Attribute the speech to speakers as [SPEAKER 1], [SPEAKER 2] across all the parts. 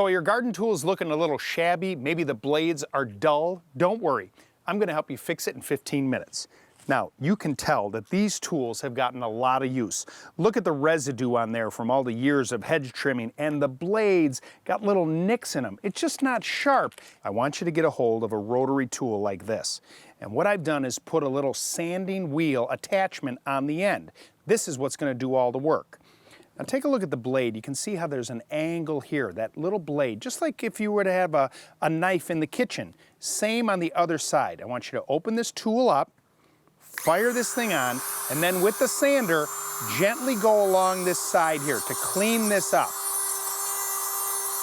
[SPEAKER 1] So your garden tool is looking a little shabby, maybe the blades are dull. Don't worry, I'm going to help you fix it in 15 minutes. Now, you can tell that these tools have gotten a lot of use. Look at the residue on there from all the years of hedge trimming, and the blades got little nicks in them. It's just not sharp. I want you to get a hold of a rotary tool like this. And what I've done is put a little sanding wheel attachment on the end. This is what's going to do all the work. Now take a look at the blade. You can see how there's an angle here, that little blade, just like if you were to have a knife in the kitchen. Same on the other side. I want you to open this tool up, fire this thing on, and then with the sander, gently go along this side here to clean this up.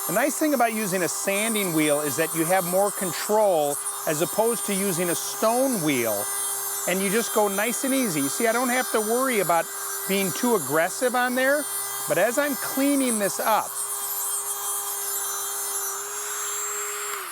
[SPEAKER 1] The nice thing about using a sanding wheel is that you have more control as opposed to using a stone wheel, and you just go nice and easy. You see, I don't have to worry about being too aggressive on there, but as I'm cleaning this up,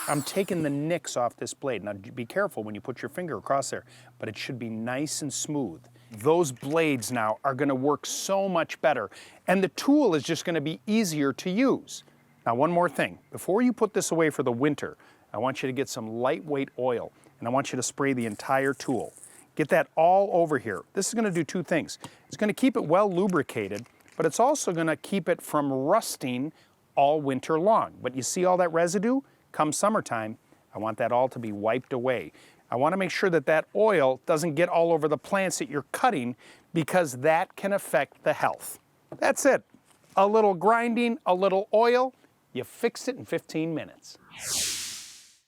[SPEAKER 1] I'm taking the nicks off this blade. Now be careful when you put your finger across there, but it should be nice and smooth. Those blades now are going to work so much better, and the tool is just going to be easier to use. Now one more thing, before you put this away for the winter, I want you to get some lightweight oil, and I want you to spray the entire tool. Get that all over here. This is going to do two things. It's going to keep it well lubricated, but it's also going to keep it from rusting all winter long. But you see all that residue? Come summertime, I want that all to be wiped away. I want to make sure that that oil doesn't get all over the plants that you're cutting, because that can affect the health. That's it. A little grinding, a little oil, you fix it in 15 minutes.